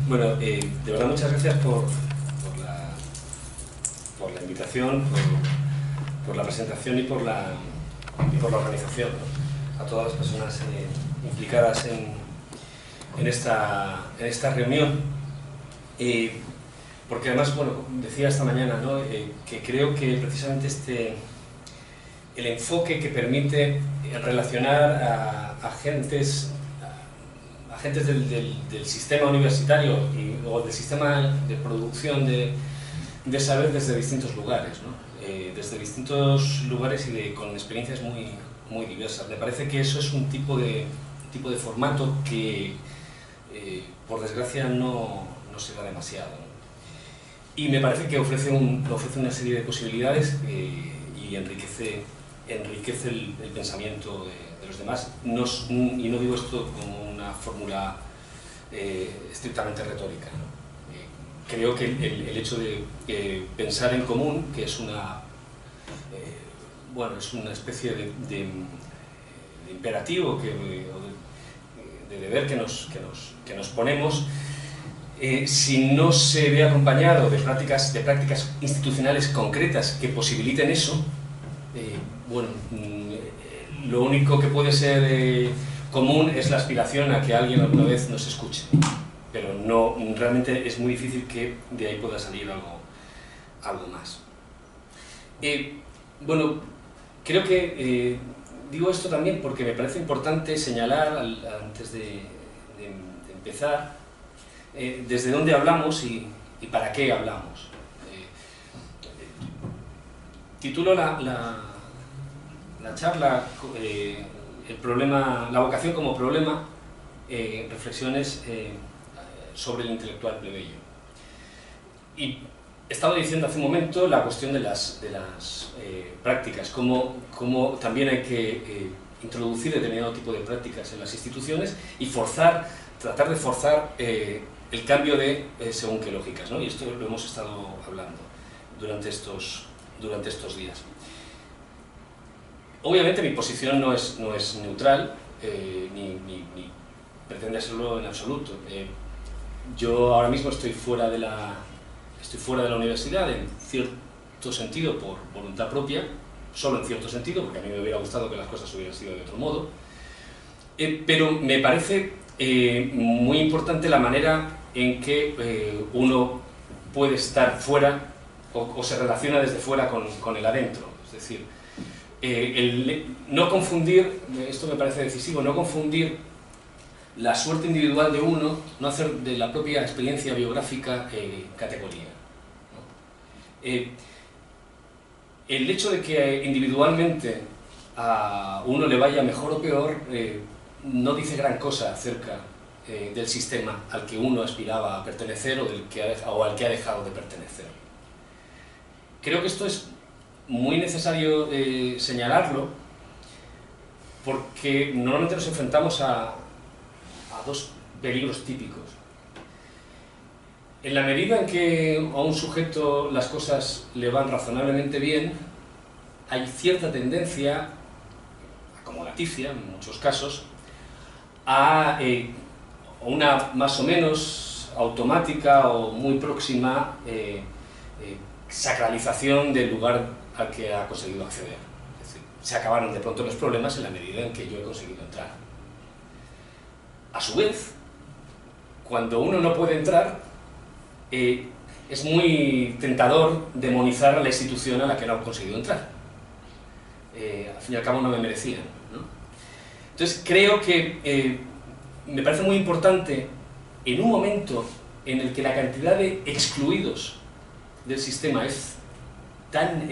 Bueno, de verdad muchas gracias por la invitación, por la presentación y por la organización, ¿no? A todas las personas implicadas en esta reunión. Porque además, bueno, decía esta mañana, ¿no? Que creo que precisamente el enfoque que permite relacionar a agentes del sistema universitario o del sistema de producción de saber desde distintos lugares, ¿no? Desde distintos lugares y con experiencias muy diversas. Me parece que eso es un tipo de formato que, por desgracia, no se da demasiado, ¿no? Y me parece que ofrece una serie de posibilidades y enriquece el pensamiento de los demás. Y no digo esto como una fórmula estrictamente retórica, ¿no? Creo que el hecho de pensar en común, que es una especie de imperativo o de deber que nos ponemos, si no se ve acompañado de prácticas institucionales concretas que posibiliten eso, lo único que puede ser común es la aspiración a que alguien alguna vez nos escuche, pero realmente es muy difícil que de ahí pueda salir algo más. Creo que digo esto también porque me parece importante señalar, antes de empezar, desde dónde hablamos y para qué hablamos. Titulo la charla la vocación como problema, reflexiones sobre el intelectual plebeyo. Y estaba diciendo hace un momento la cuestión de las prácticas, cómo también hay que introducir determinado tipo de prácticas en las instituciones y tratar de forzar el cambio de según qué lógicas, ¿no? Y esto lo hemos estado hablando durante estos días. Obviamente mi posición no es neutral, ni pretende serlo en absoluto. Yo ahora mismo estoy fuera de la universidad, en cierto sentido por voluntad propia, solo en cierto sentido, porque a mí me hubiera gustado que las cosas hubieran sido de otro modo, pero me parece muy importante la manera en que uno puede estar fuera o se relaciona desde fuera con el adentro. Es decir, no confundir, esto me parece decisivo, no confundir la suerte individual de uno, no hacer de la propia experiencia biográfica categoría, ¿no? El hecho de que individualmente a uno le vaya mejor o peor no dice gran cosa acerca del sistema al que uno aspiraba a pertenecer o al que ha dejado de pertenecer. Creo que esto es muy necesario señalarlo, porque normalmente nos enfrentamos a dos peligros típicos. En la medida en que a un sujeto las cosas le van razonablemente bien, hay cierta tendencia, acomodaticia en muchos casos, a una más o menos automática o muy próxima sacralización del lugar al que ha conseguido acceder. Es decir, se acabaron de pronto los problemas en la medida en que yo he conseguido entrar. A su vez, cuando uno no puede entrar, es muy tentador demonizar a la institución a la que no ha conseguido entrar. Al fin y al cabo no me merecían, ¿no? Entonces creo que me parece muy importante, en un momento en el que la cantidad de excluidos del sistema es tan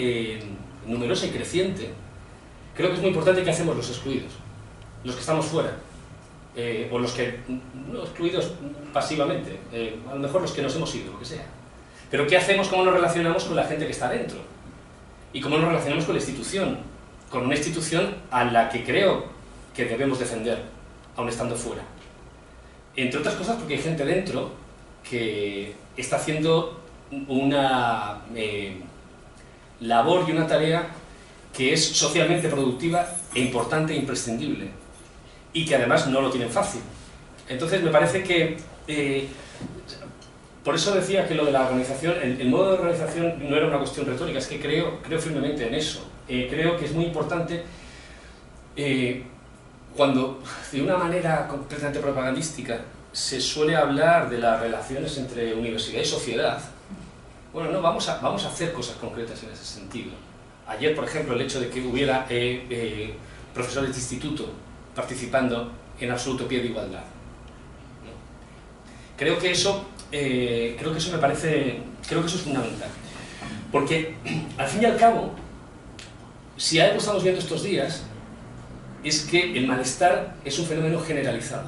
numerosa y creciente, creo que es muy importante que hacemos los excluidos, los que estamos fuera, o los que no excluidos pasivamente, a lo mejor los que nos hemos ido, lo que sea. Pero ¿qué hacemos? ¿Cómo nos relacionamos con la gente que está dentro? ¿Y cómo nos relacionamos con la institución? Con una institución a la que creo que debemos defender, aun estando fuera. Entre otras cosas porque hay gente dentro que está haciendo una labor y una tarea que es socialmente productiva e importante e imprescindible, y que además no lo tienen fácil. Entonces me parece que por eso decía que lo de la organización, el modo de organización no era una cuestión retórica, es que creo firmemente en eso. Creo que es muy importante cuando, de una manera completamente propagandística, se suele hablar de las relaciones entre universidad y sociedad. Bueno, no, vamos a hacer cosas concretas en ese sentido. Ayer, por ejemplo, el hecho de que hubiera profesores de instituto participando en absoluto pie de igualdad, ¿no? Creo que eso me parece, creo que eso es fundamental. Porque, al fin y al cabo, si algo estamos viendo estos días, es que el malestar es un fenómeno generalizado.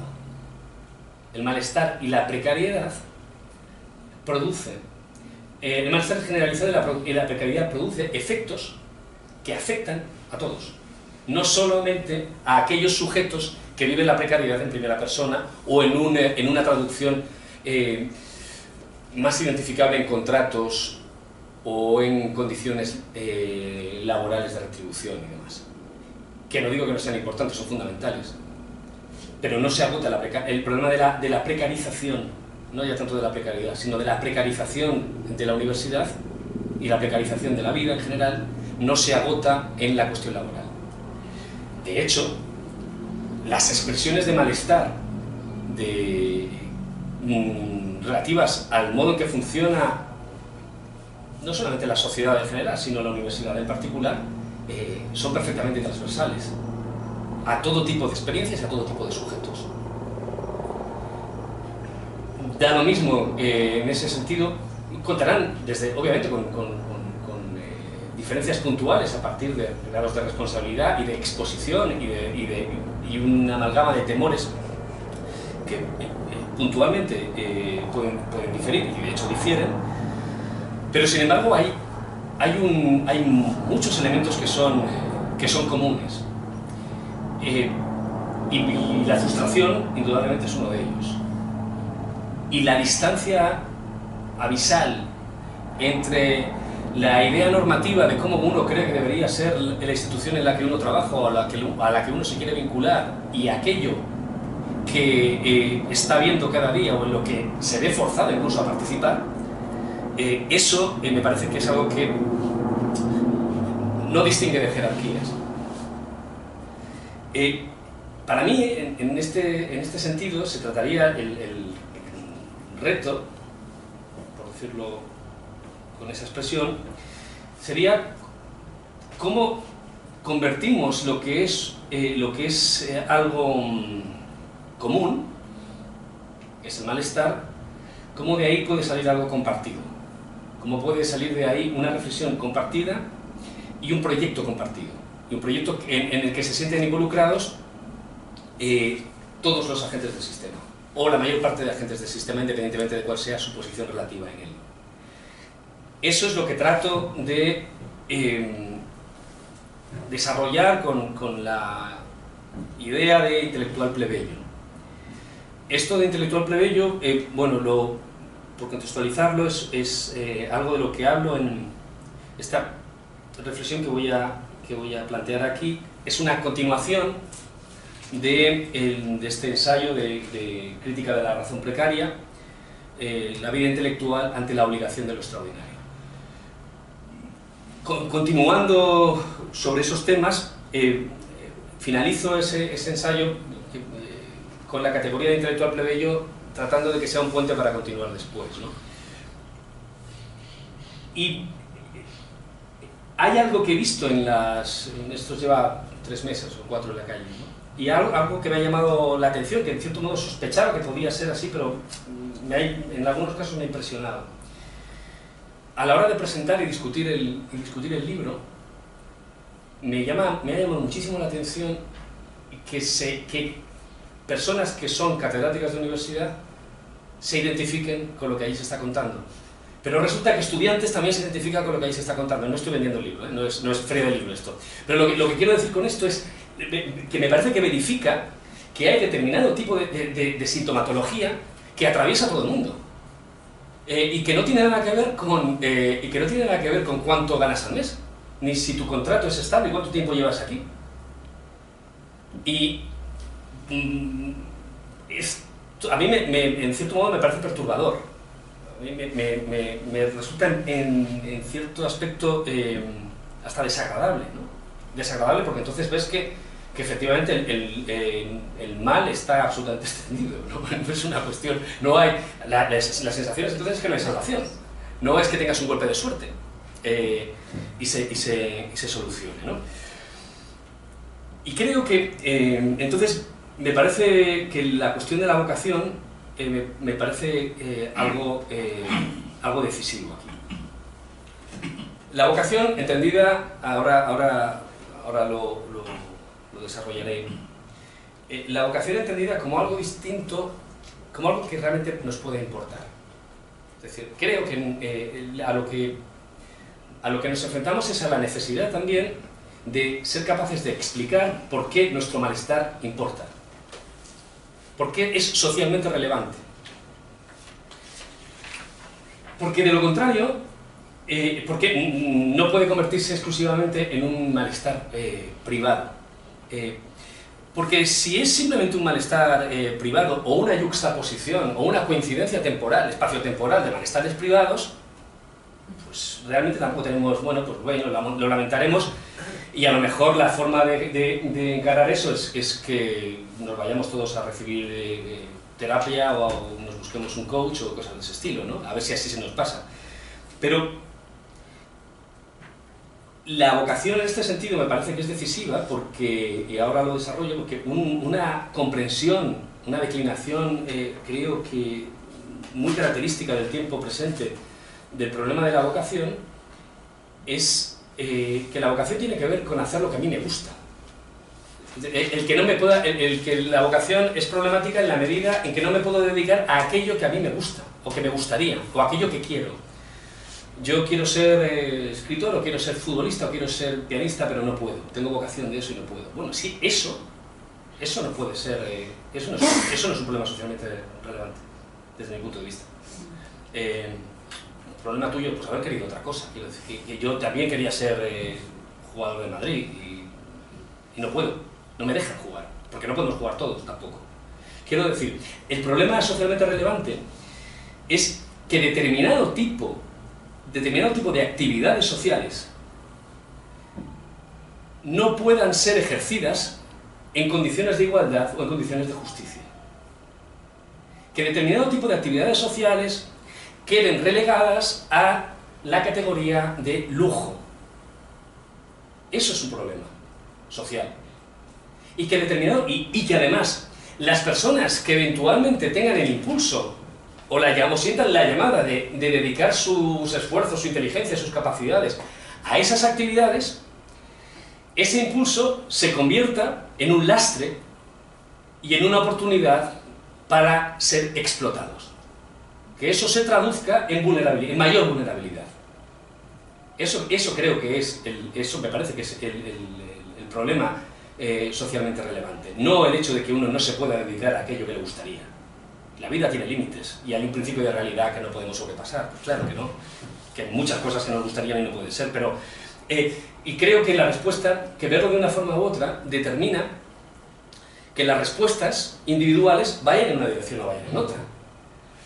El malestar y la precariedad producen, el malestar generalizado y la precariedad produce efectos que afectan a todos, no solamente a aquellos sujetos que viven la precariedad en primera persona o en una traducción más identificable en contratos o en condiciones laborales de retribución y demás. Que no digo que no sean importantes, son fundamentales, pero no se agota el problema de la precarización, no ya tanto de la precariedad, sino de la precarización de la universidad y la precarización de la vida en general, no se agota en la cuestión laboral. De hecho, las expresiones de malestar relativas al modo en que funciona no solamente la sociedad en general, sino la universidad en particular, son perfectamente transversales a todo tipo de experiencias y a todo tipo de sujetos. Da lo mismo en ese sentido, contarán obviamente con diferencias puntuales a partir de grados de responsabilidad y de exposición y una amalgama de temores que puntualmente pueden diferir y de hecho difieren, pero sin embargo hay muchos elementos que son comunes. Y la frustración indudablemente es uno de ellos. Y la distancia abisal entre la idea normativa de cómo uno cree que debería ser la institución en la que uno trabaja o a la que uno se quiere vincular y aquello que está viendo cada día o en lo que se ve forzado incluso a participar, eso me parece que es algo que no distingue de jerarquías. Para mí, en este sentido, se trataría el reto, por decirlo con esa expresión, sería cómo convertimos lo que es algo común, que es el malestar, cómo de ahí puede salir algo compartido, cómo puede salir de ahí una reflexión compartida y un proyecto compartido, y un proyecto en el que se sienten involucrados todos los agentes del sistema, o la mayor parte de agentes del sistema, independientemente de cuál sea su posición relativa en él. Eso es lo que trato de desarrollar con la idea de intelectual plebeyo. Esto de intelectual plebeyo, bueno, por contextualizarlo, es algo de lo que hablo en esta reflexión que voy a plantear aquí. Es una continuación de este ensayo de crítica de la razón precaria, la vida intelectual ante la obligación de lo extraordinario. Continuando sobre esos temas, finalizo ese ensayo con la categoría de intelectual plebeyo, tratando de que sea un puente para continuar después, ¿no? Y hay algo que he visto esto lleva 3 meses o 4 en la calle, ¿no? Y algo que me ha llamado la atención, que en cierto modo sospechaba que podía ser así, pero en algunos casos me ha impresionado. A la hora de presentar y discutir el libro, me ha llamado muchísimo la atención que personas que son catedráticas de universidad se identifiquen con lo que ahí se está contando. Pero resulta que estudiantes también se identifican con lo que ahí se está contando. No estoy vendiendo el libro, no es feria de libro esto. Pero lo que quiero decir con esto es que me parece que verifica que hay determinado tipo de sintomatología que atraviesa a todo el mundo. Y que no tiene nada que ver con cuánto ganas al mes, ni si tu contrato es estable y cuánto tiempo llevas aquí. Y a mí en cierto modo me parece perturbador, a mí me resulta en cierto aspecto hasta desagradable, ¿no? Desagradable porque entonces ves que efectivamente el mal está absolutamente extendido, ¿no? No es una cuestión, no hay, la sensación entonces es que no hay salvación, no es que tengas un golpe de suerte y se solucione, ¿no? Y creo que entonces me parece que la cuestión de la vocación me parece algo decisivo aquí. La vocación entendida, ahora lo desarrollaré, la vocación entendida como algo distinto, como algo que realmente nos puede importar. Es decir, creo que a lo que nos enfrentamos es a la necesidad también de ser capaces de explicar por qué nuestro malestar importa, por qué es socialmente relevante. Porque de lo contrario, porque no puede convertirse exclusivamente en un malestar privado. Porque si es simplemente un malestar privado o una yuxtaposición o una coincidencia temporal, espacio-temporal de malestares privados, pues realmente tampoco tenemos, bueno, lo lamentaremos y a lo mejor la forma de encarar eso es que nos vayamos todos a recibir terapia o nos busquemos un coach o cosas de ese estilo, ¿no? A ver si así se nos pasa. Pero la vocación en este sentido me parece que es decisiva porque, y ahora lo desarrollo, porque una comprensión, una declinación, creo que muy característica del tiempo presente del problema de la vocación es que la vocación tiene que ver con hacer lo que a mí me gusta. Que la vocación es problemática en la medida en que no me puedo dedicar a aquello que a mí me gusta, o que me gustaría, o aquello que quiero. Yo quiero ser escritor, o quiero ser futbolista, o quiero ser pianista, pero no puedo. Tengo vocación de eso y no puedo. Bueno, sí, eso no puede ser, eso no es un problema socialmente relevante, desde mi punto de vista. El problema tuyo, pues haber querido otra cosa. Quiero decir, que yo también quería ser jugador de Madrid y no puedo, no me dejan jugar, porque no podemos jugar todos tampoco. Quiero decir, el problema socialmente relevante es que determinado tipo de actividades sociales no puedan ser ejercidas en condiciones de igualdad o en condiciones de justicia. Que determinado tipo de actividades sociales queden relegadas a la categoría de lujo. Eso es un problema social. Y que además las personas que eventualmente tengan el impulso o sientan la llamada de dedicar sus esfuerzos, su inteligencia, sus capacidades a esas actividades, ese impulso se convierta en un lastre y en una oportunidad para ser explotados. Que eso se traduzca en vulnerabilidad, en mayor vulnerabilidad. Eso creo que eso me parece que es el problema socialmente relevante. No el hecho de que uno no se pueda dedicar a aquello que le gustaría. La vida tiene límites y hay un principio de realidad que no podemos sobrepasar. Pues claro que no, que hay muchas cosas que nos gustarían y no pueden ser, pero... y creo que la respuesta, que verlo de una forma u otra, determina que las respuestas individuales vayan en una dirección o vayan en otra.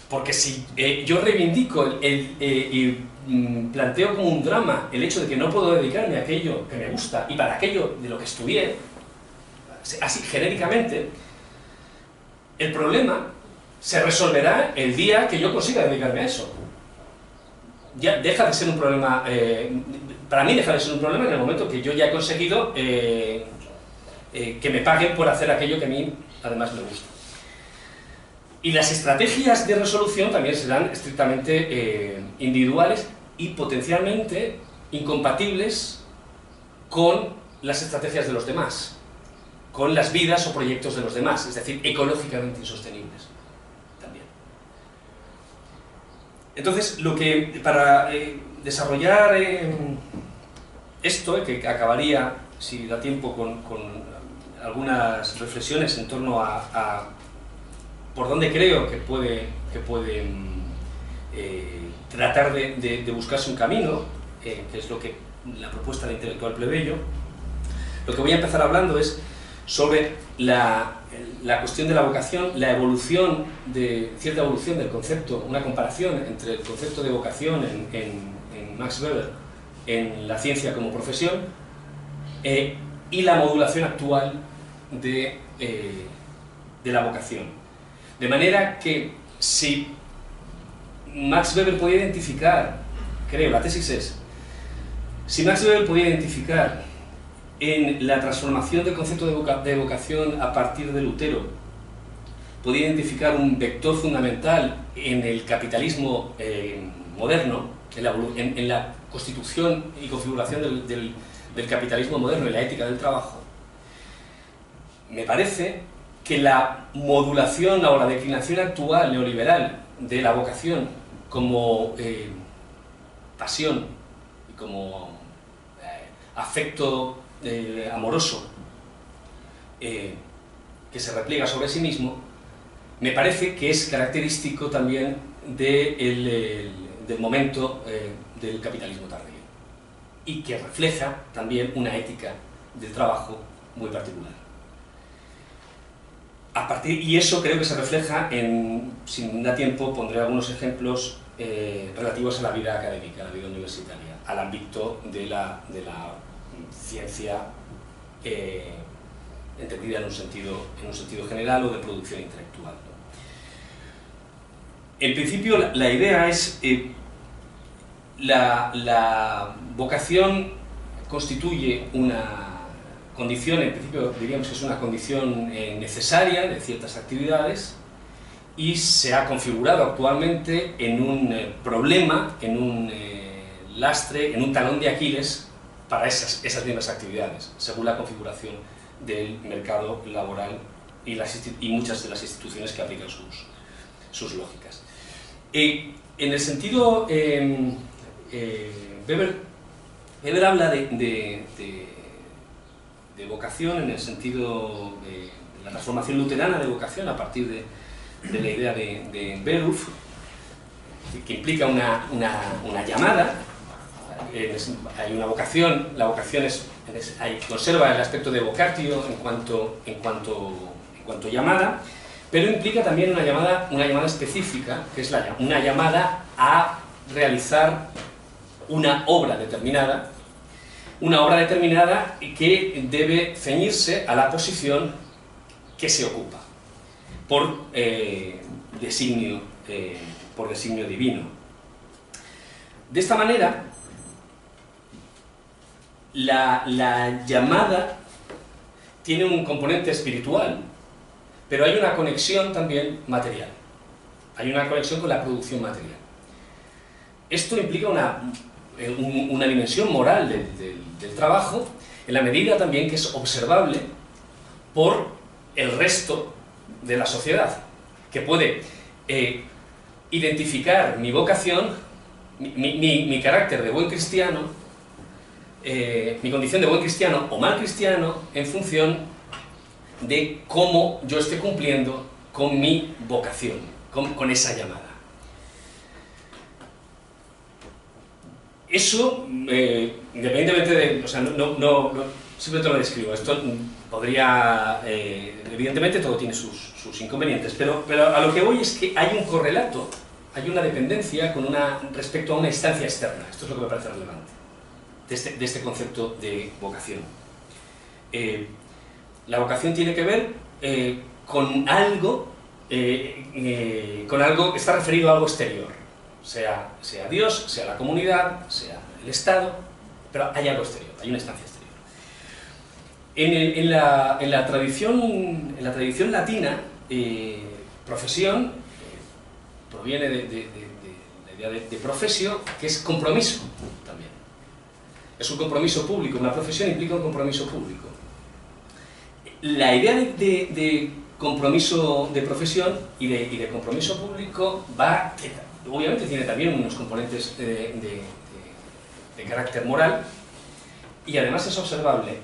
Porque si yo reivindico y planteo como un drama el hecho de que no puedo dedicarme a aquello que me gusta y para aquello de lo que estudié, así genéricamente, el problema se resolverá el día que yo consiga dedicarme a eso. Ya deja de ser un problema, para mí deja de ser un problema en el momento que yo ya he conseguido que me paguen por hacer aquello que a mí además me gusta. Y las estrategias de resolución también serán estrictamente individuales y potencialmente incompatibles con las estrategias de los demás, con las vidas o proyectos de los demás, es decir, ecológicamente insostenibles también. Entonces, para desarrollar esto, que acabaría, si da tiempo, con algunas reflexiones en torno a por dónde creo que puede tratar de buscarse un camino, que es la propuesta de intelectual plebeyo. Lo que voy a empezar hablando es sobre la cuestión de la vocación, la evolución, cierta evolución del concepto, una comparación entre el concepto de vocación en Max Weber, en la ciencia como profesión, y la modulación actual de la vocación. De manera que si Max Weber podía identificar, creo, la tesis es, si Max Weber podía identificar en la transformación del concepto de vocación a partir de Lutero, podía identificar un vector fundamental en el capitalismo moderno, en la constitución y configuración del capitalismo moderno y la ética del trabajo, me parece que la modulación o la declinación actual neoliberal de la vocación como pasión y como afecto amoroso que se repliega sobre sí mismo, me parece que es característico también del momento del capitalismo tardío y que refleja también una ética del trabajo muy particular. Y eso creo que se refleja si me da tiempo, pondré algunos ejemplos relativos a la vida académica, a la vida universitaria, al ámbito de la ciencia entendida en un sentido general o de producción intelectual, ¿no? En principio, la idea es la vocación constituye una condición, en principio diríamos que es una condición necesaria de ciertas actividades, y se ha configurado actualmente en un problema, en un lastre, en un talón de Aquiles para esas mismas actividades, según la configuración del mercado laboral y muchas de las instituciones que aplican sus lógicas. En el sentido, Weber habla de vocación en el sentido de la transformación luterana de vocación a partir de la idea de Beruf, que implica una llamada. Hay una vocación, la vocación conserva el aspecto de vocatio en cuanto llamada, pero implica también una llamada específica, que es una llamada a realizar una obra determinada que debe ceñirse a la posición que se ocupa por designio divino. De esta manera, la llamada tiene un componente espiritual, pero hay una conexión también material. Hay una conexión con la producción material. Esto implica una dimensión moral del trabajo, en la medida también que es observable por el resto de la sociedad, que puede identificar mi vocación, mi carácter de buen cristiano, mi condición de buen cristiano o mal cristiano, en función de cómo yo esté cumpliendo con mi vocación, con esa llamada. Eso, independientemente de... O sea, simplemente lo describo. Esto podría... evidentemente todo tiene sus inconvenientes, pero a lo que voy es que hay un correlato, hay una dependencia respecto a una instancia externa. Esto es lo que me parece relevante de este concepto de vocación. La vocación tiene que ver con algo que está referido a algo exterior, sea Dios, sea la comunidad, sea el Estado, pero hay algo exterior, hay una instancia exterior. En la tradición latina, profesión proviene de la idea de profesio, que es compromiso también. Es un compromiso público, una profesión implica un compromiso público. La idea de compromiso de profesión y de compromiso público obviamente tiene también unos componentes de carácter moral, y además es observable.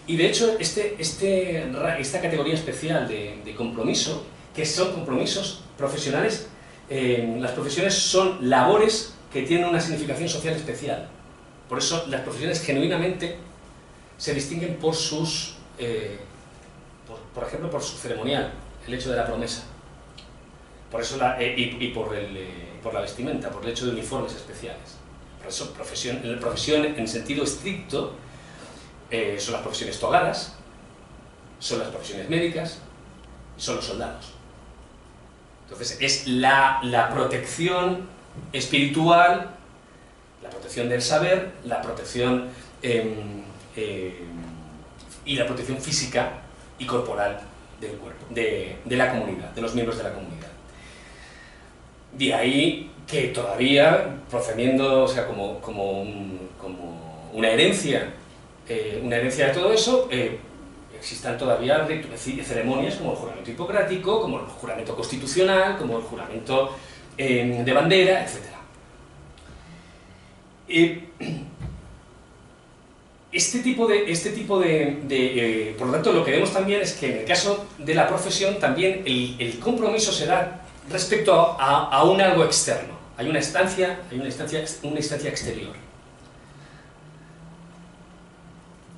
Y de hecho esta categoría especial de compromiso, que son compromisos profesionales, las profesiones son labores que tienen una significación social especial. Por eso las profesiones genuinamente se distinguen por sus por ejemplo, por su ceremonial, el hecho de la promesa. Por eso por la vestimenta, por el hecho de uniformes especiales. Por eso, profesión en sentido estricto, son las profesiones togadas, son las profesiones médicas, son los soldados. Entonces, es la protección espiritual, la protección del saber, la protección y la protección física y corporal del cuerpo, de la comunidad, de los miembros de la comunidad. De ahí que todavía, procediendo, o sea, como una herencia de todo eso, existan todavía ceremonias como el juramento hipocrático, como el juramento constitucional, como el juramento de bandera, etc. Por lo tanto, lo que vemos también es que en el caso de la profesión también el compromiso se da respecto a un algo externo. Hay una instancia exterior.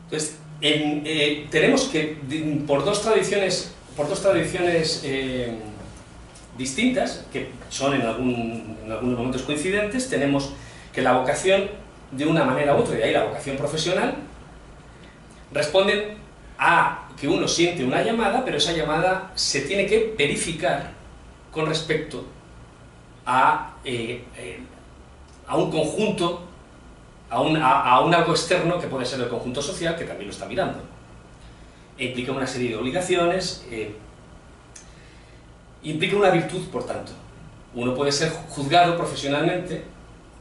Entonces, tenemos que, por dos tradiciones distintas, que son en algunos momentos coincidentes, tenemos que la vocación, de una manera u otra, y de ahí la vocación profesional, responden a que uno siente una llamada, pero esa llamada se tiene que verificar con respecto a un conjunto, a un algo externo que puede ser el conjunto social, que también lo está mirando. Implica una serie de obligaciones, implica una virtud, por tanto. Uno puede ser juzgado profesionalmente,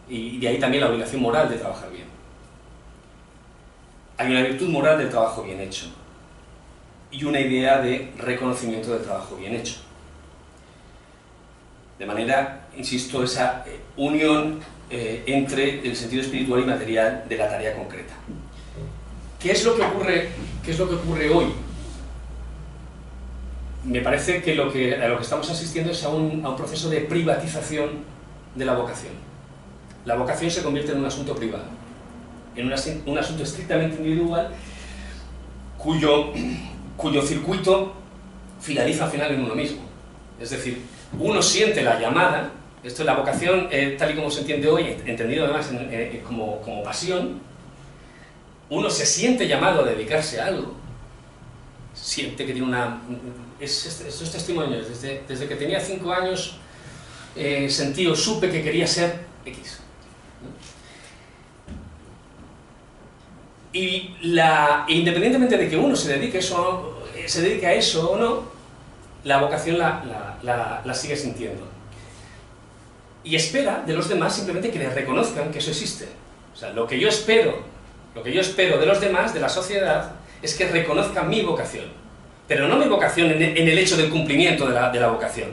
y de ahí también la obligación moral de trabajar bien. Hay una virtud moral del trabajo bien hecho, y una idea de reconocimiento del trabajo bien hecho. De manera, insisto, esa unión entre el sentido espiritual y material de la tarea concreta. ¿Qué es lo que ocurre hoy? Me parece que a lo que estamos asistiendo es a un proceso de privatización de la vocación. La vocación se convierte en un asunto privado, en un asunto estrictamente individual, cuyo circuito finaliza al final en uno mismo. Es decir, uno siente la llamada, esto es la vocación, tal y como se entiende hoy, entendido además como pasión. Uno se siente llamado a dedicarse a algo, siente que tiene estos testimonios, desde que tenía 5 años sentí o supe que quería ser X. Y independientemente de que uno se dedique a eso o no, la vocación la sigue sintiendo. Y espera de los demás simplemente que le reconozcan que eso existe. O sea, lo que yo espero de los demás, de la sociedad, es que reconozcan mi vocación. Pero no mi vocación en el hecho del cumplimiento de la vocación.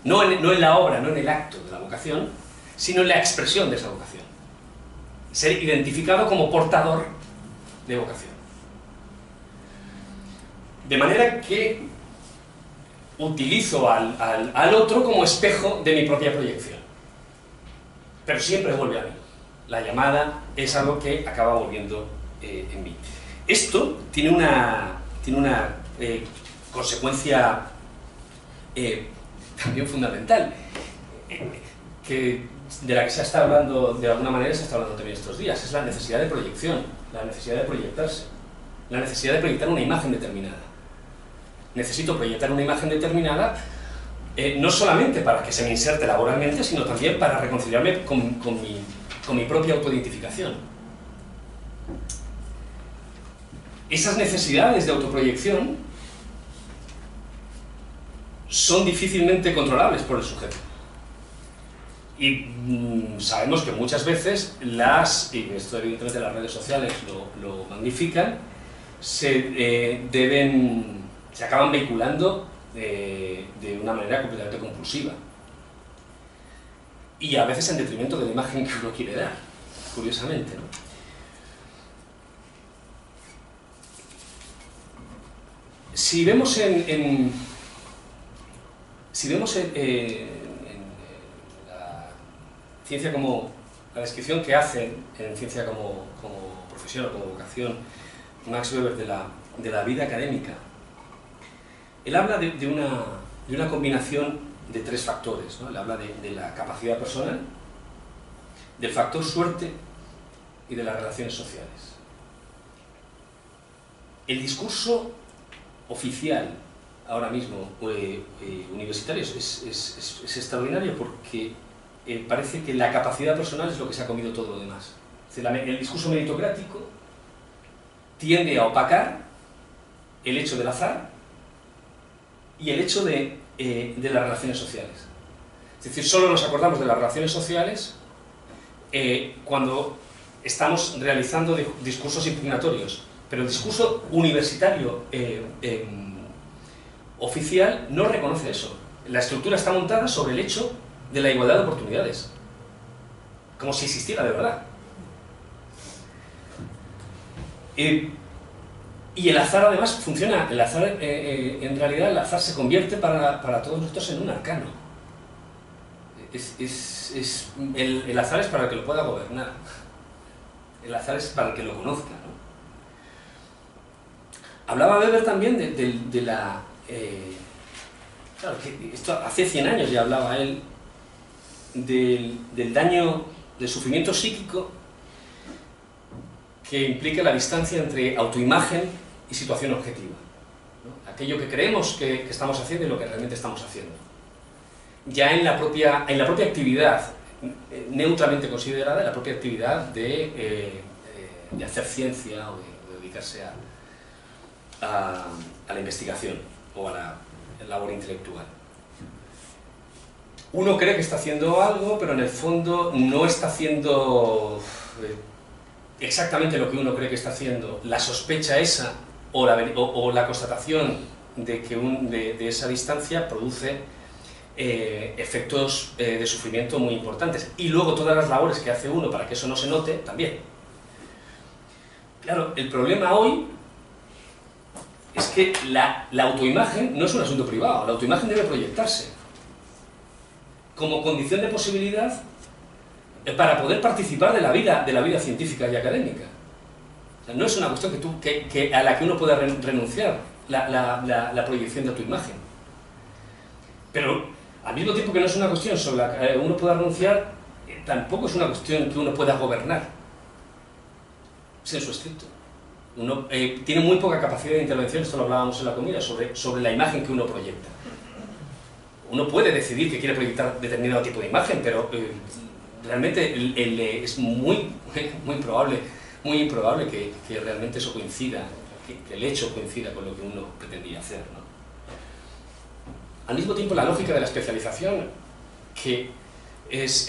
No en la obra, no en el acto de la vocación, sino en la expresión de esa vocación. Ser identificado como portador de vocación. De manera que utilizo al otro como espejo de mi propia proyección. Pero siempre vuelve a mí. La llamada es algo que acaba volviendo en mí. Esto tiene una consecuencia también fundamental, de la que se está hablando, de alguna manera se está hablando también estos días. Es la necesidad de proyección, la necesidad de proyectarse, la necesidad de proyectar una imagen determinada. Necesito proyectar una imagen determinada, no solamente para que se me inserte laboralmente, sino también para reconciliarme con mi propia autoidentificación. Esas necesidades de autoproyección son difícilmente controlables por el sujeto. Y sabemos que muchas veces y esto evidentemente las redes sociales lo magnifican, se acaban vehiculando de una manera completamente compulsiva. Y a veces en detrimento de la imagen que uno quiere dar, curiosamente, ¿no? Si vemos en la ciencia como la descripción que hacen en ciencia como profesión o como vocación Max Weber de la vida académica, Él habla de una combinación de tres factores, ¿no? Él habla de la capacidad personal, del factor suerte y de las relaciones sociales. El discurso oficial ahora mismo universitario es extraordinario porque parece que la capacidad personal es lo que se ha comido todo lo demás. El discurso meritocrático tiende a opacar el hecho del azar y el hecho de las relaciones sociales. Es decir, solo nos acordamos de las relaciones sociales cuando estamos realizando discursos impugnatorios, pero el discurso universitario oficial no reconoce eso. La estructura está montada sobre el hecho de la igualdad de oportunidades, como si existiera de verdad. Y el azar además funciona, el azar, en realidad el azar se convierte para todos nosotros en un arcano. El azar es para el que lo pueda gobernar, el azar es para el que lo conozca, ¿no? Hablaba Weber también de la... claro, que esto hace 100 años ya hablaba él del daño, del sufrimiento psíquico que implica la distancia entre autoimagen y situación objetiva, ¿no? Aquello que creemos que estamos haciendo y lo que realmente estamos haciendo. Ya en la propia actividad neutramente considerada, en la propia actividad de hacer ciencia o de dedicarse a la investigación o a la labor intelectual. Uno cree que está haciendo algo, pero en el fondo no está haciendo exactamente lo que uno cree que está haciendo. La sospecha esa o la constatación de esa distancia produce efectos de sufrimiento muy importantes. Y luego todas las labores que hace uno para que eso no se note, también. Claro, el problema hoy es que la autoimagen no es un asunto privado, la autoimagen debe proyectarse como condición de posibilidad para poder participar de la vida científica y académica. O sea, no es una cuestión a la que uno pueda renunciar, la proyección de autoimagen. Pero al mismo tiempo que no es una cuestión sobre la que uno pueda renunciar, tampoco es una cuestión que uno pueda gobernar, sensu estricto. Uno tiene muy poca capacidad de intervención, esto lo hablábamos en la comida, sobre la imagen que uno proyecta. Uno puede decidir que quiere proyectar determinado tipo de imagen, pero realmente es muy improbable que realmente eso coincida, que el hecho coincida con lo que uno pretendía hacer, ¿no? Al mismo tiempo, la lógica de la especialización, que es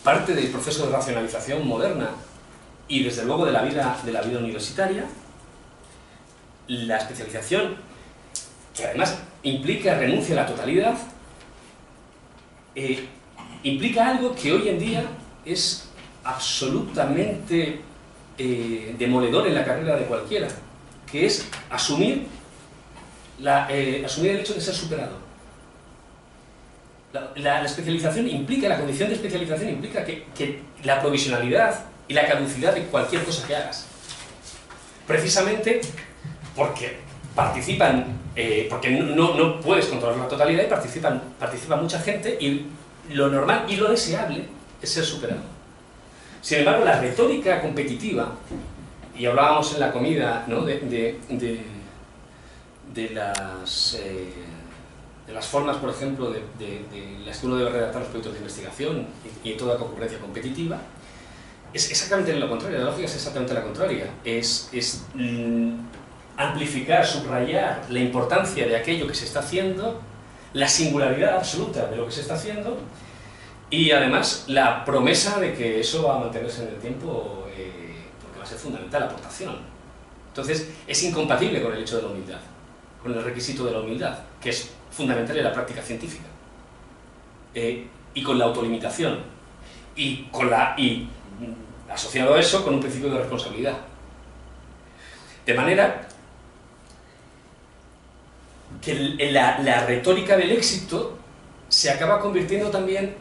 parte del proceso de racionalización moderna y desde luego de la vida universitaria, la especialización, que además implica renuncia a la totalidad, implica algo que hoy en día es absolutamente demoledor en la carrera de cualquiera, que es asumir el hecho de ser superado. La especialización implica, la condición de especialización implica que la provisionalidad y la caducidad de cualquier cosa que hagas. Precisamente porque porque no puedes controlar la totalidad y participa mucha gente, y lo normal y lo deseable es ser superado. Sin embargo, la retórica competitiva, y hablábamos en la comida, ¿no?, de las formas, por ejemplo, de las que uno debe redactar los proyectos de investigación y toda concurrencia competitiva, es exactamente lo contrario. La lógica es exactamente la contraria. Es amplificar, subrayar la importancia de aquello que se está haciendo, la singularidad absoluta de lo que se está haciendo, y además la promesa de que eso va a mantenerse en el tiempo, porque va a ser fundamental la aportación. Entonces, es incompatible con el hecho de la humildad, con el requisito de la humildad, que es fundamental en la práctica científica, y con la autolimitación, y asociado a eso con un principio de responsabilidad. De manera que la retórica del éxito se acaba convirtiendo también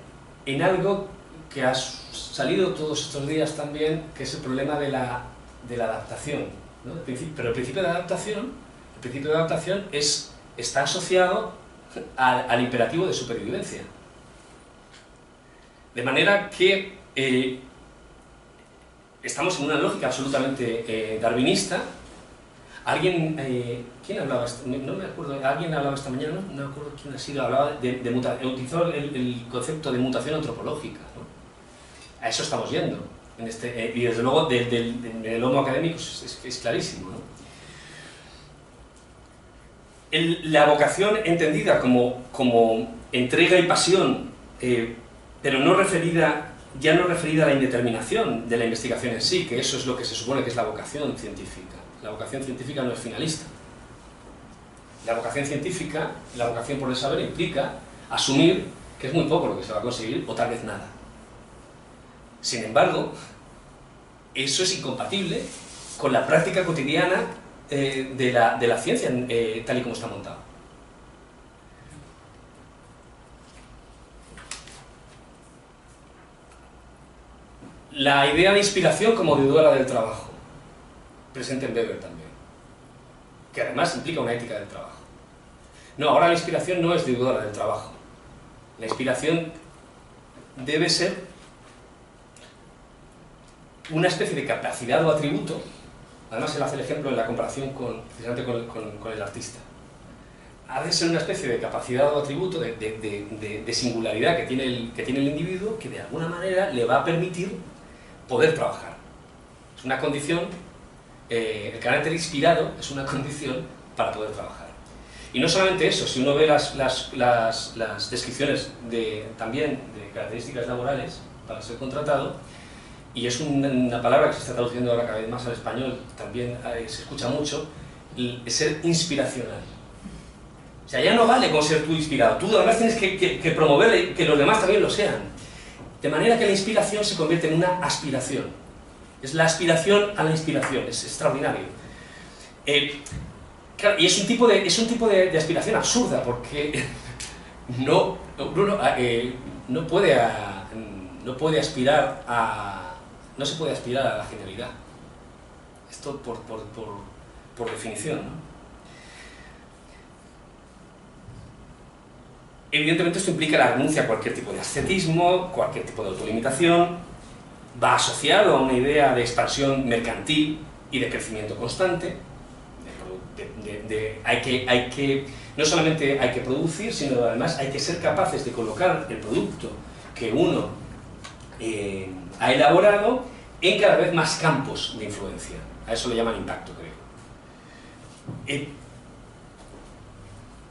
en algo que ha salido todos estos días también, que es el problema de la adaptación, ¿no? Pero el principio de adaptación, el El principio de adaptación está asociado al imperativo de supervivencia. De manera que estamos en una lógica absolutamente darwinista. Alguien, ¿quién hablaba? No me acuerdo, alguien hablaba esta mañana, no me acuerdo quién ha sido, hablaba de mutación, utilizó el concepto de mutación antropológica, ¿no? A eso estamos yendo, y desde luego del homo académico es clarísimo, ¿no? La vocación entendida como entrega y pasión, pero ya no referida a la indeterminación de la investigación en sí, que eso es lo que se supone que es la vocación científica. La vocación científica no es finalista. La vocación científica, la vocación por el saber, implica asumir que es muy poco lo que se va a conseguir, o tal vez nada. Sin embargo, eso es incompatible con la práctica cotidiana de la ciencia, tal y como está montado. La idea de inspiración como deudora del trabajo, presente en Weber también, que además implica una ética del trabajo. No, ahora la inspiración no es deudora del trabajo. La inspiración debe ser una especie de capacidad o atributo. Además él hace el ejemplo en la comparación precisamente con el artista. Ha de ser una especie de capacidad o atributo de singularidad que tiene el individuo, que de alguna manera le va a permitir poder trabajar. Es una condición, el carácter inspirado es una condición para poder trabajar. Y no solamente eso, si uno ve las descripciones también de características laborales para ser contratado, y es una palabra que se está traduciendo ahora cada vez más al español, también se escucha mucho, el ser inspiracional. O sea, ya no vale con ser tú inspirado, tú además tienes que promover que los demás también lo sean. De manera que la inspiración se convierte en una aspiración. Es la aspiración a la inspiración, es extraordinario. Claro, y es un tipo de aspiración absurda, porque no se puede aspirar a la genialidad. Esto por definición, ¿no? Evidentemente esto implica la renuncia a cualquier tipo de ascetismo, cualquier tipo de autolimitación, va asociado a una idea de expansión mercantil y de crecimiento constante. No solamente hay que producir, sino además hay que ser capaces de colocar el producto que uno ha elaborado en cada vez más campos de influencia. A eso le llaman impacto, creo.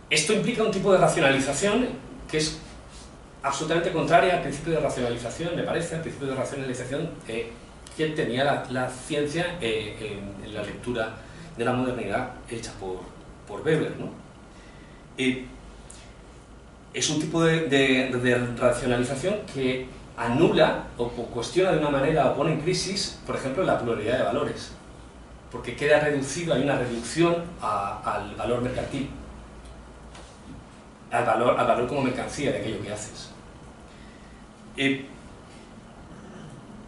Esto implica un tipo de racionalización que es absolutamente contraria al principio de racionalización, me parece, al principio de racionalización que tenía la ciencia en la lectura de la modernidad hecha por Weber, ¿no? Es un tipo de racionalización que anula o cuestiona de una manera o pone en crisis, por ejemplo, la pluralidad de valores, porque queda reducido, hay una reducción al valor mercantil, al valor como mercancía de aquello que haces.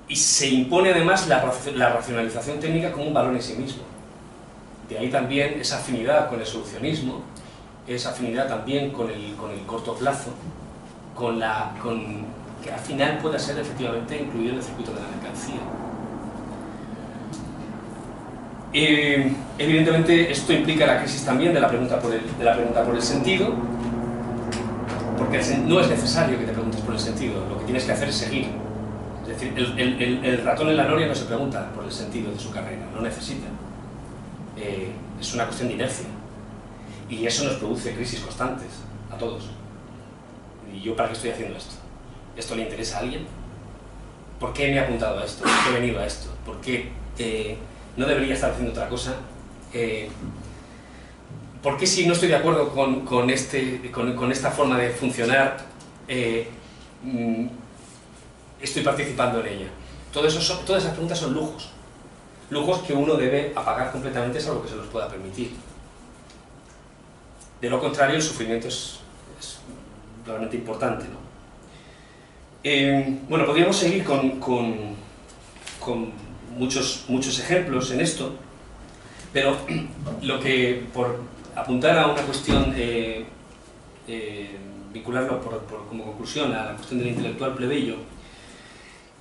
Y se impone además la racionalización técnica como un valor en sí mismo. De ahí también esa afinidad con el solucionismo, esa afinidad también con el corto plazo, que al final pueda ser efectivamente incluido en el circuito de la mercancía. Evidentemente esto implica la crisis también de la pregunta por el sentido, porque no es necesario que te preguntes por el sentido, lo que tienes que hacer es seguir. Es decir, el ratón en la noria no se pregunta por el sentido de su carrera, no necesita. Es una cuestión de inercia. Y eso nos produce crisis constantes, a todos. ¿Y yo para qué estoy haciendo esto? ¿Esto le interesa a alguien? ¿Por qué me he apuntado a esto? ¿Por qué he venido a esto? ¿Por qué no debería estar haciendo otra cosa? ¿Por qué si no estoy de acuerdo con esta forma de funcionar estoy participando en ella? Todas esas preguntas son lujos. Lujos que uno debe apagar completamente, es algo que se los pueda permitir. De lo contrario, el sufrimiento es realmente importante, ¿no? Bueno, podríamos seguir con muchos ejemplos en esto, pero lo que, apuntar a una cuestión, vincularlo como conclusión a la cuestión del intelectual plebeyo.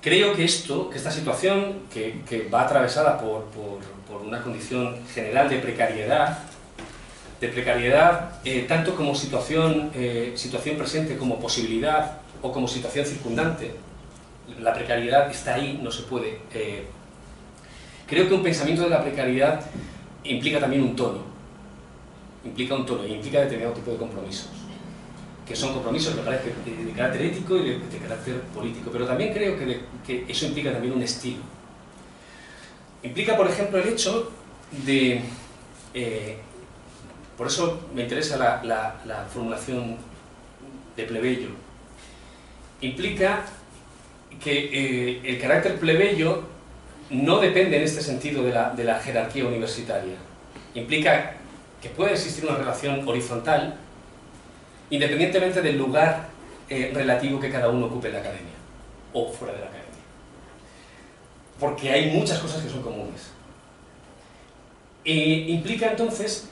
Creo que esta situación, que va atravesada por una condición general de precariedad, tanto como situación presente como posibilidad o como situación circundante, la precariedad está ahí, no se puede. Creo que un pensamiento de la precariedad implica también un tono, implica determinado tipo de compromisos, que son compromisos, me parece, de carácter ético y de carácter político, pero también creo que eso implica también un estilo. Implica, por ejemplo, el hecho de... por eso me interesa la formulación de plebeyo. Implica que el carácter plebeyo no depende en este sentido de la jerarquía universitaria. Implica que puede existir una relación horizontal independientemente del lugar relativo que cada uno ocupe en la academia o fuera de la academia. Porque hay muchas cosas que son comunes. Implica entonces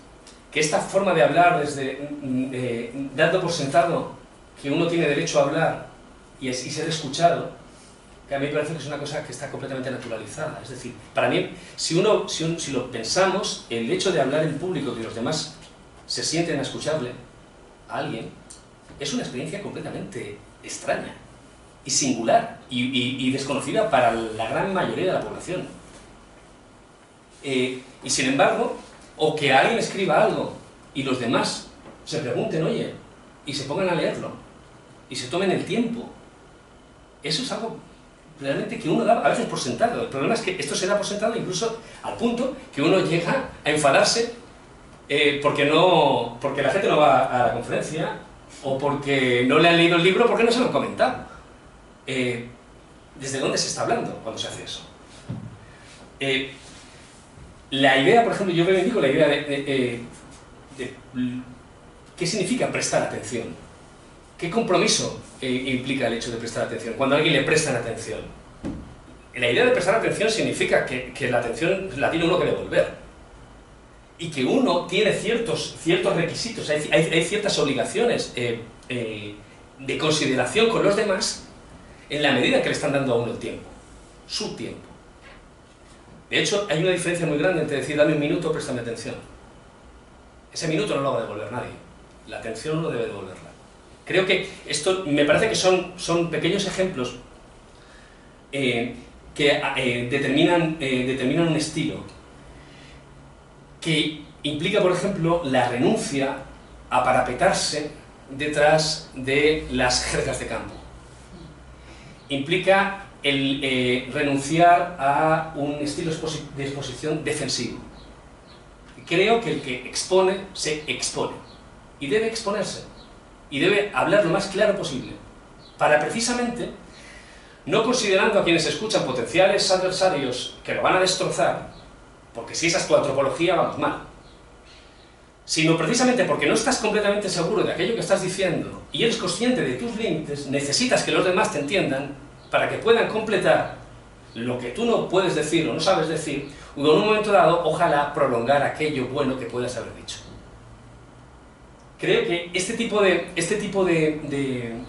que esta forma de hablar, dando por sentado que uno tiene derecho a hablar y ser escuchado, que a mí me parece que es una cosa que está completamente naturalizada. Es decir, para mí, si lo pensamos, el hecho de hablar en público, que los demás se sienten a escucharle a alguien, es una experiencia completamente extraña y singular y desconocida para la gran mayoría de la población. Y sin embargo, o que alguien escriba algo y los demás se pregunten, oye, y se pongan a leerlo y se tomen el tiempo, eso es algo realmente que uno da a veces por sentado. El problema es que esto se da por sentado incluso al punto que uno llega a enfadarse porque la gente no va a la conferencia o porque no le han leído el libro, porque no se lo han comentado. ¿Desde dónde se está hablando cuando se hace eso? La idea, por ejemplo, yo reivindico la idea de ¿qué significa prestar atención? ¿Qué compromiso implica el hecho de prestar atención? Cuando a alguien le prestan atención. La idea de prestar atención significa que la atención la tiene uno que devolver. Y que uno tiene ciertos requisitos, hay ciertas obligaciones de consideración con los demás en la medida que le están dando a uno el tiempo, su tiempo. De hecho, hay una diferencia muy grande entre decir, dame un minuto, préstame atención. Ese minuto no lo va a devolver nadie. La atención no debe devolverla. Creo que esto, me parece que son pequeños ejemplos que determinan un estilo que implica, por ejemplo, la renuncia a parapetarse detrás de las jergas de campo. Implica el renunciar a un estilo de exposición defensivo. Creo que el que expone, se expone. Y debe exponerse. Y debe hablar lo más claro posible. Para precisamente, no considerando a quienes escuchan potenciales adversarios que lo van a destrozar, porque si esa es tu antropología, vamos mal. Sino precisamente porque no estás completamente seguro de aquello que estás diciendo y eres consciente de tus límites, necesitas que los demás te entiendan para que puedan completar lo que tú no puedes decir o no sabes decir, o en un momento dado, ojalá prolongar aquello bueno que puedas haber dicho. Creo que este tipo de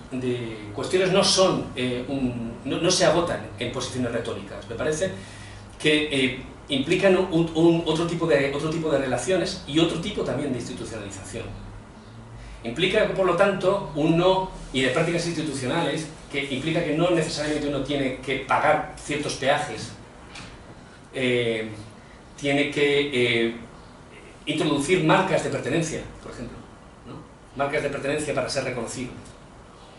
cuestiones no son no se agotan en posiciones retóricas. Me parece que implican otro tipo de relaciones y otro tipo también de institucionalización. Implica, por lo tanto, y de prácticas institucionales, que implica que no necesariamente uno tiene que pagar ciertos peajes, tiene que introducir marcas de pertenencia, por ejemplo, ¿no? Marcas de pertenencia para ser reconocido,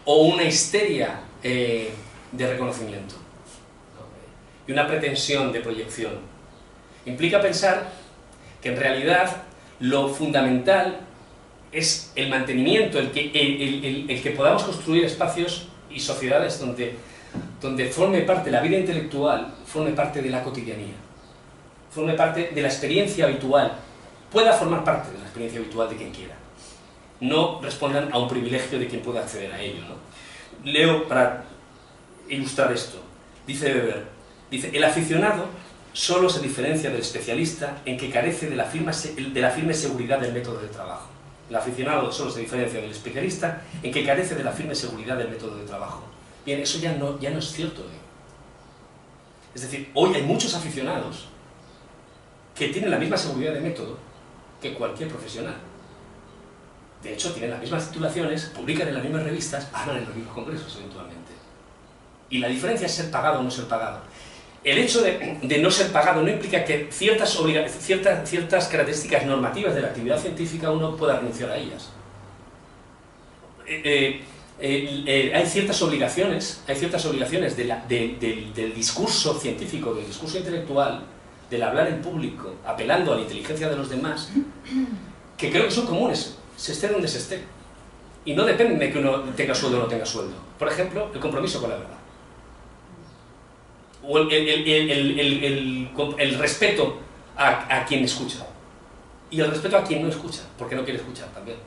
o una histeria de reconocimiento, ¿no? Y una pretensión de proyección. Implica pensar que en realidad lo fundamental es el mantenimiento, el que podamos construir espacios y sociedades donde forme parte la vida intelectual, forme parte de la cotidianía, forme parte de la experiencia habitual, pueda formar parte de la experiencia habitual de quien quiera. No respondan a un privilegio de quien pueda acceder a ello, ¿no? Leo para ilustrar esto. Dice Weber, dice, el aficionado solo se diferencia del especialista en que carece de la firme seguridad del método de trabajo. El aficionado solo se diferencia del especialista en que carece de la firme seguridad del método de trabajo. Bien, eso ya no es cierto. Es decir, hoy hay muchos aficionados que tienen la misma seguridad de método que cualquier profesional. De hecho, tienen las mismas titulaciones, publican en las mismas revistas, hablan en los mismos congresos eventualmente. Y la diferencia es ser pagado o no ser pagado. El hecho de no ser pagado no implica que ciertas características normativas de la actividad científica uno pueda renunciar a ellas. Hay ciertas obligaciones del discurso científico, del discurso intelectual, del hablar en público, apelando a la inteligencia de los demás, que creo que son comunes, se esté donde se esté. Y no dependen de que uno tenga sueldo o no tenga sueldo. Por ejemplo, el compromiso con la verdad. O el respeto a quien escucha. Y el respeto a quien no escucha, porque no quiere escuchar también.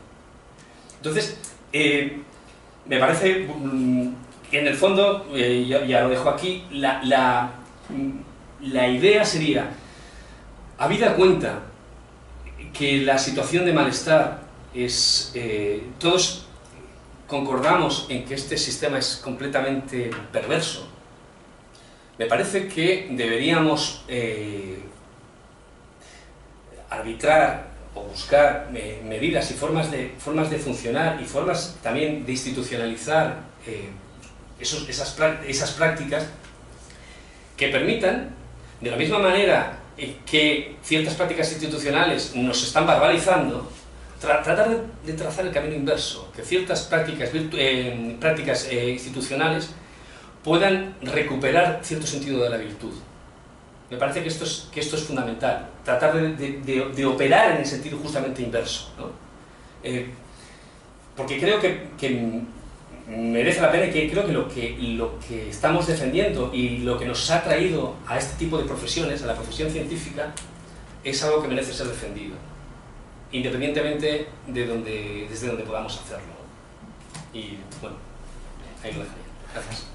Entonces, me parece que en el fondo, ya lo dejo aquí, la idea sería, habida cuenta que la situación de malestar es... todos concordamos en que este sistema es completamente perverso. Me parece que deberíamos arbitrar o buscar medidas y formas de funcionar y formas también de institucionalizar esas prácticas que permitan, de la misma manera que ciertas prácticas institucionales nos están barbarizando, tratar de trazar el camino inverso, que ciertas prácticas institucionales puedan recuperar cierto sentido de la virtud. Me parece que esto es fundamental, tratar de operar en el sentido justamente inverso, ¿no? Porque creo que merece la pena, y que creo que lo que estamos defendiendo y lo que nos ha traído a este tipo de profesiones, a la profesión científica, es algo que merece ser defendido, independientemente desde donde podamos hacerlo. Y bueno, ahí lo dejaría. Gracias.